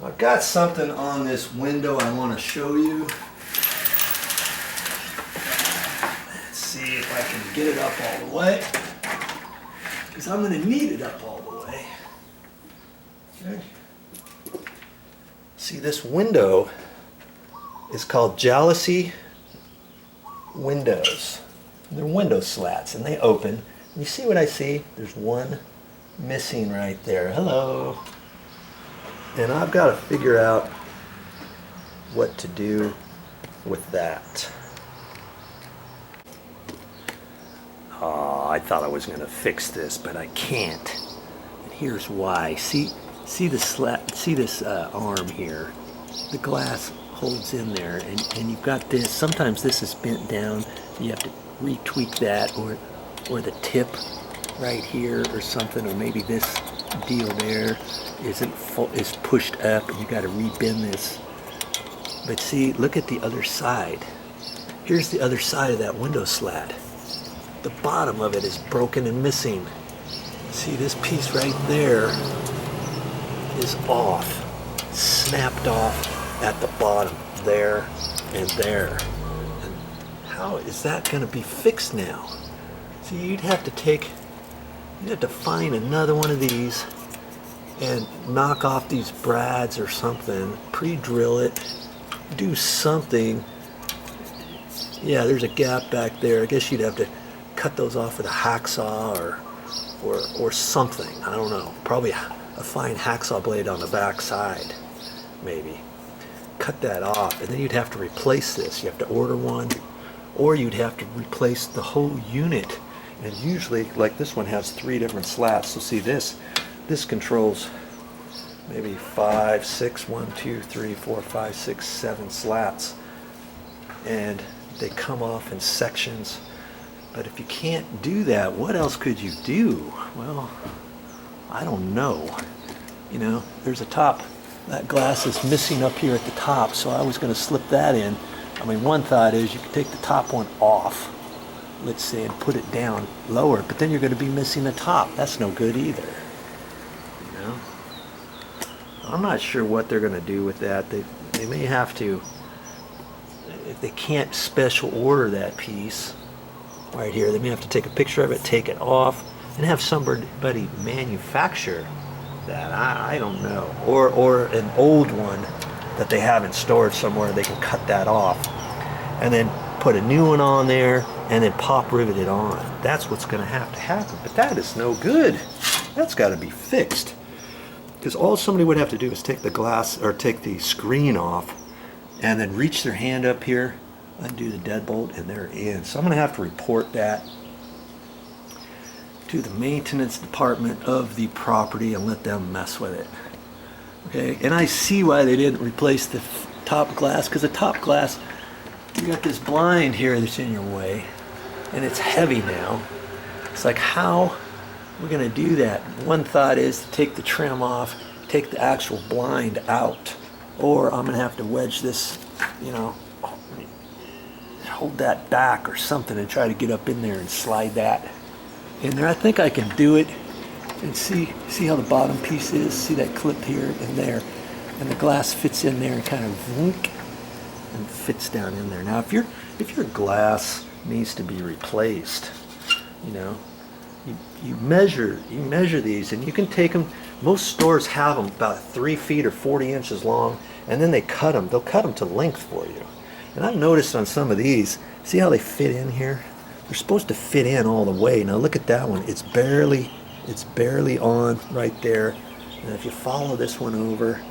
I've got something on this window I want to show you. Let's see if I can get it up all the way, because I'm going to need it up all the way. Okay. See, this window is called Jalousie windows. They're window slats, and they open. And you see what I see? There's one missing right there. Hello. And I've got to figure out what to do with that. Oh, I thought I was going to fix this, but I can't. And here's why. See the slat? See this arm here? The glass holds in there, and you've got this. Sometimes this is bent down. You have to retweak that, or the tip right here, or something, or maybe this deal there is pushed up, and you got to rebend this. But see, look at the other side. Here's the other side of that window slat. The bottom of it is broken and missing. See, this piece right there is off, snapped off at the bottom, there and there. And how is that going to be fixed now? See, you'd have to find another one of these and knock off these brads or something, pre-drill it, do something. Yeah, there's a gap back there. I guess you'd have to cut those off with a hacksaw or something. I don't know. Probably a fine hacksaw blade on the back side, maybe. Cut that off, and then you'd have to replace this. You have to order one, or you'd have to replace the whole unit. And usually, like this one has 3 different slats. So see this controls maybe 5, 6, 1, 2, 3, 4, 5, 6, 7 slats. And they come off in sections. But if you can't do that, what else could you do? Well, I don't know. You know, there's a top. That glass is missing up here at the top, so I was going to slip that in. I mean, one thought is you could take the top one off, let's say, and put it down lower, but then you're going to be missing the top. That's no good either. You know? I'm not sure what they're going to do with that. They may have to, if they can't special order that piece right here, they may have to take a picture of it, take it off, and have somebody manufacture that. I don't know. Or an old one that they have in storage somewhere, they can cut that off and then put a new one on there and then pop rivet it on. That's what's going to happen. But that is no good. That's got to be fixed. Because all somebody would have to do is take the glass, or take the screen off, and then reach their hand up here, undo the deadbolt, and they're in. So I'm going to have to report that to the maintenance department of the property and let them mess with it. Okay, and I see why they didn't replace the top glass, because the top glass, you got this blind here that's in your way, and it's heavy now. It's like, how we're going to do that? One thought is to take the trim off, take the actual blind out, or I'm going to have to wedge this, you know, hold that back or something and try to get up in there and slide that in there. I think I can do it. And see how the bottom piece is? See that clip here and there, and the glass fits in there and kind of wink and fits down in there. Now if your glass needs to be replaced, you know, you measure these, and you can take them. Most stores have them about 3 feet or 40 inches long, and then they cut them. They'll cut them to length for you. And I've noticed on some of these, see how they fit in here? They're supposed to fit in all the way. Now look at that one. It's barely on right there. And if you follow this one over,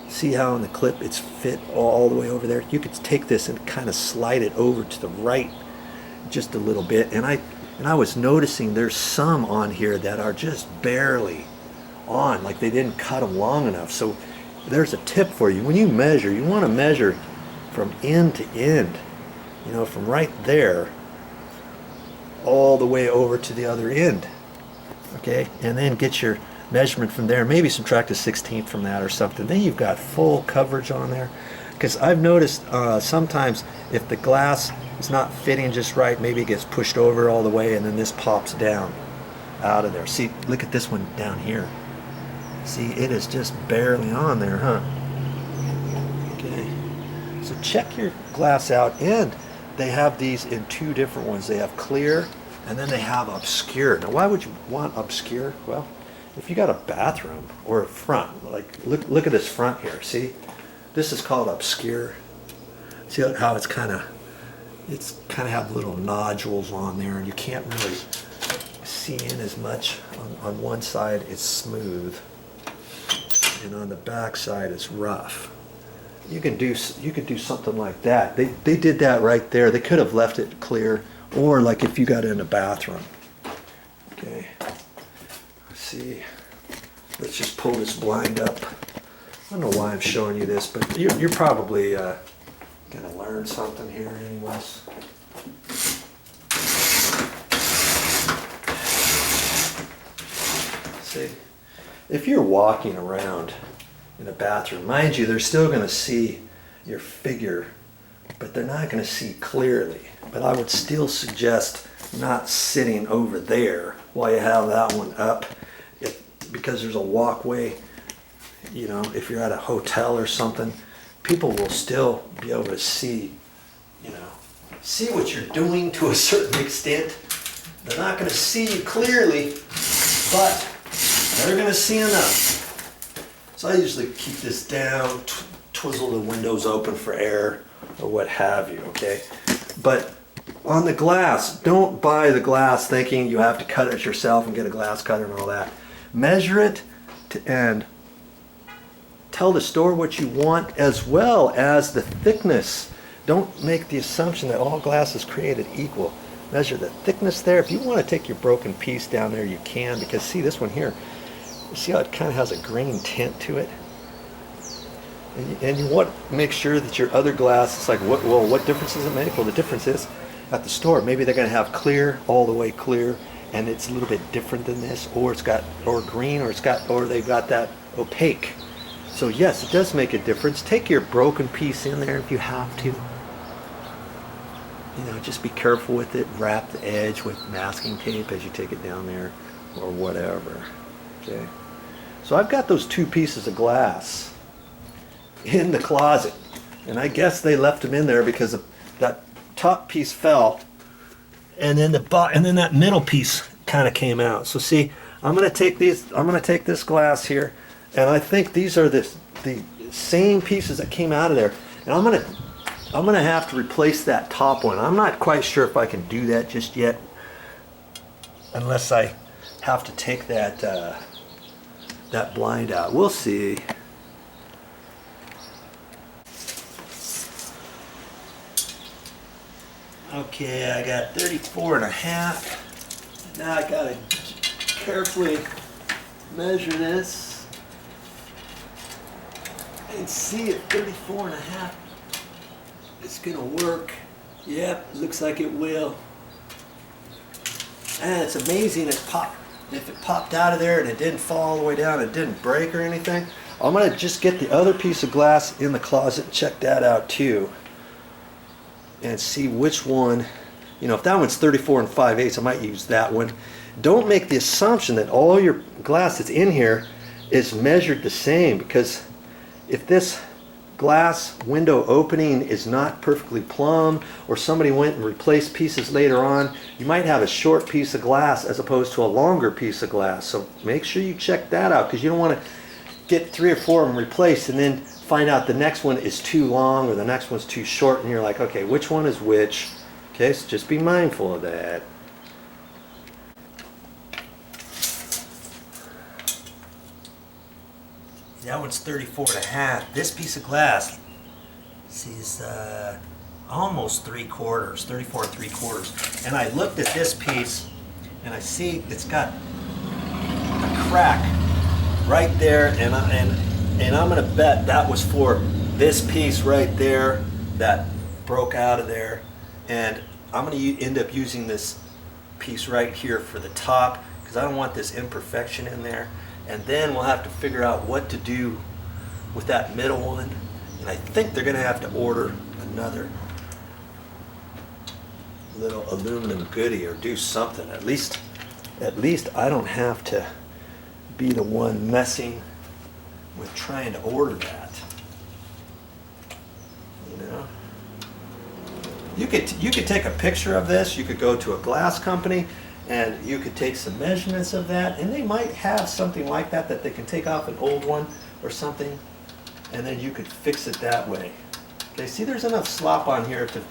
see how in the clip it's fit all the way over there? You could take this and kind of slide it over to the right just a little bit. And I was noticing there's some on here that are just barely on, like they didn't cut them long enough. So there's a tip for you. When you measure, you want to measure from end to end, you know, from right there all the way over to the other end. Okay, and then get your measurement from there, maybe subtract a 1/16 from that or something. Then you've got full coverage on there. Because I've noticed sometimes if the glass is not fitting just right, maybe it gets pushed over all the way, and then this pops down out of there. See, look at this one down here. See, it is just barely on there, huh? Okay. So check your glass out, and they have these in two different ones. They have clear, and then they have obscure. Now, why would you want obscure? Well, if you got a bathroom or a front, like look at this front here. See, this is called obscure. See how it's kind of have little nodules on there, and you can't really see in as much. On one side it's smooth, and on the back side it's rough. You can do something like that. They did that right there. They could have left it clear, or like if you got in a bathroom. Okay. Let's see. Let's just pull this blind up. I don't know why I'm showing you this, but you're probably gonna learn something here anyways. See, if you're walking around in a bathroom, mind you, they're still gonna see your figure, but they're not gonna see clearly. But I would still suggest not sitting over there while you have that one up, because there's a walkway. You know, if you're at a hotel or something, people will still be able to see, see what you're doing to a certain extent. They're not going to see you clearly, but they're going to see enough. So I usually keep this down, twizzle the windows open for air or what have you, okay? But on the glass, don't buy the glass thinking you have to cut it yourself and get a glass cutter and all that. Measure it and tell the store what you want, as well as the thickness. Don't make the assumption that all glass is created equal. Measure the thickness there. If you want to take your broken piece down there, you can, because see this one here, see how it kind of has a green tint to it? And you want to make sure that your other glass, it's like, what difference does it make? Well, the difference is at the store, maybe they're going to have clear, all the way clear, and it's a little bit different than this, or it's got, or green, or they've got that opaque. So yes, it does make a difference. Take your broken piece in there if you have to. Just be careful with it. Wrap the edge with masking tape as you take it down there, or whatever. Okay. So I've got those two pieces of glass in the closet, and I guess they left them in there because that top piece fell, and then that middle piece kind of came out. So see, I'm going to take this glass here, and I think these are the same pieces that came out of there, and I'm gonna have to replace that top one. I'm not quite sure if I can do that just yet, unless I have to take that blind out. We'll see. Okay, I got 34.5. Now I gotta carefully measure this and see if 34.5 is gonna work. Yep, looks like it will. And it's amazing if it popped out of there and it didn't fall all the way down, it didn't break or anything. I'm gonna just get the other piece of glass in the closet and check that out too, and see which one, if that one's 34 5/8, I might use that one. Don't make the assumption that all your glass that's in here is measured the same, because if this glass window opening is not perfectly plumb, or somebody went and replaced pieces later on, you might have a short piece of glass as opposed to a longer piece of glass. So make sure you check that out, because you don't want to get 3 or 4 of them replaced and then find out the next one is too long or the next one's too short, and you're like, okay, which one is which? Okay, so just be mindful of that. That one's 34.5. This piece of glass, see, is almost 3/4, 34 3/4. And I looked at this piece, and I see it's got a crack right there, and I'm gonna bet that was for this piece right there that broke out of there. And I'm gonna end up using this piece right here for the top, because I don't want this imperfection in there. And then we'll have to figure out what to do with that middle one. And I think they're going to have to order another little aluminum goodie or do something. At least I don't have to be the one messing with trying to order that. You know? You could take a picture of this. You could go to a glass company and you could take some measurements of that, and they might have something like that that they can take off an old one or something, and then you could fix it that way. Okay, see, there's enough slop on here to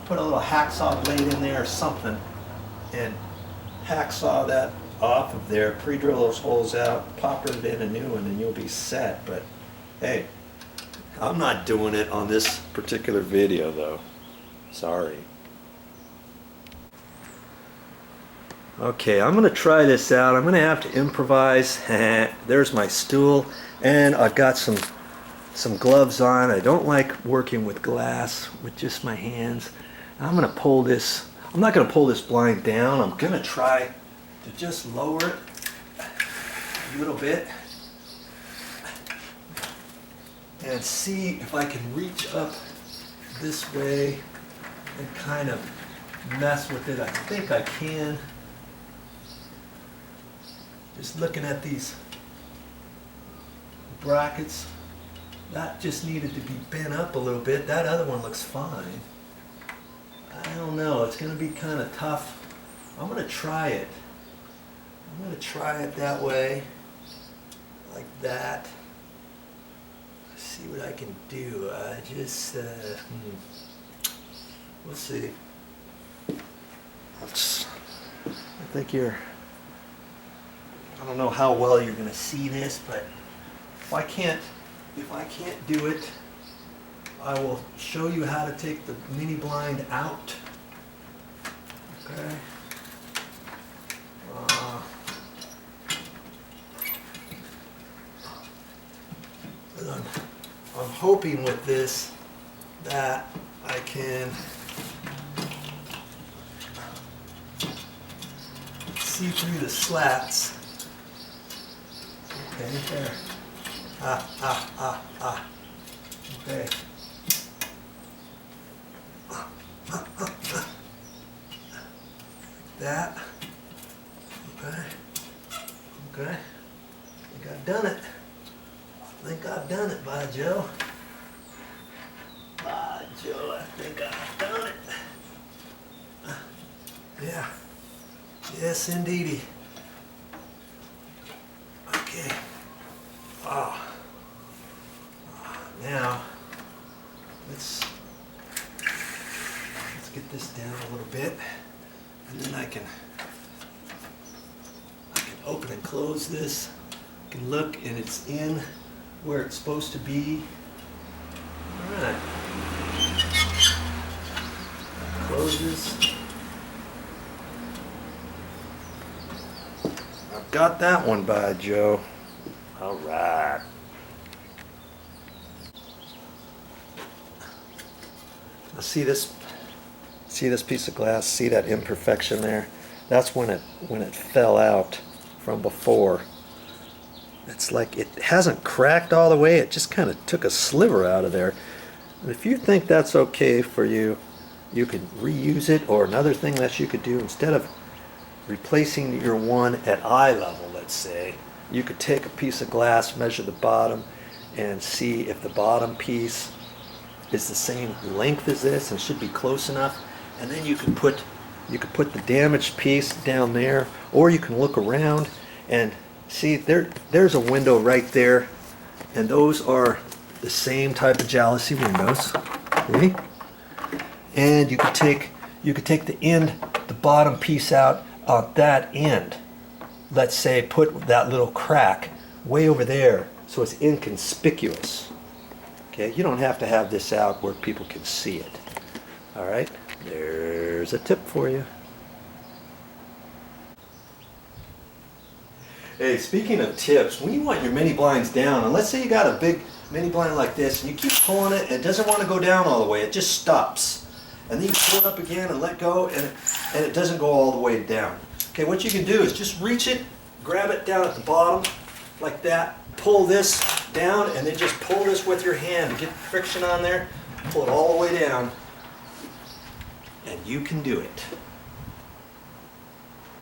put a little hacksaw blade in there or something and hacksaw that off of there, pre-drill those holes out, pop it in a new one, and you'll be set. But hey, I'm not doing it on this particular video though. Sorry. Okay, I'm gonna try this out. I'm gonna have to improvise. There's my stool, and I've got some gloves on. I don't like working with glass with just my hands. I'm gonna pull this. I'm not gonna pull this blind down. I'm gonna try to just lower it a little bit and see if I can reach up this way and kind of mess with it. I think I can. Just looking at these brackets, that just needed to be bent up a little bit. That other one looks fine. I don't know, it's going to be kind of tough. I'm going to try it. I'm going to try it that way, like that. See what I can do. We'll see. I don't know how well you're going to see this, but if I can't do it, I will show you how to take the mini blind out. Okay. I'm hoping with this that I can see through the slats. Okay, there. Okay. That. Okay. Okay. I think I've done it. I think I've done it, VideoJoe. VideoJoe, I think I've done it. Yeah. Yes, indeedy. Okay. Now, let's get this down a little bit, and then I can open and close this. I can look, and it's in where it's supposed to be. All right. Closes. I've got that one, VideoJoe. All right. Now see this piece of glass? See that imperfection there? That's when it fell out from before. It's like it hasn't cracked all the way. It just kind of took a sliver out of there. And if you think that's okay for you, you could reuse it. Or another thing that you could do, instead of replacing your one at eye level, let's say, you could take a piece of glass, measure the bottom, and see if the bottom piece is the same length as this and should be close enough. And then you could put the damaged piece down there, or you can look around and see there's a window right there, and those are the same type of Jalousie windows. See? And you could take the bottom piece out on that end. Let's say put that little crack way over there so it's inconspicuous. Okay, you don't have to have this out where people can see it. All right, there's a tip for you. Hey, speaking of tips, when you want your mini blinds down, and let's say you got a big mini blind like this, and you keep pulling it, and it doesn't want to go down all the way, it just stops. And then you pull it up again and let go, and it doesn't go all the way down. Okay, what you can do is just reach it, grab it down at the bottom, like that, pull this down, and then just pull this with your hand. Get friction on there, pull it all the way down, and you can do it.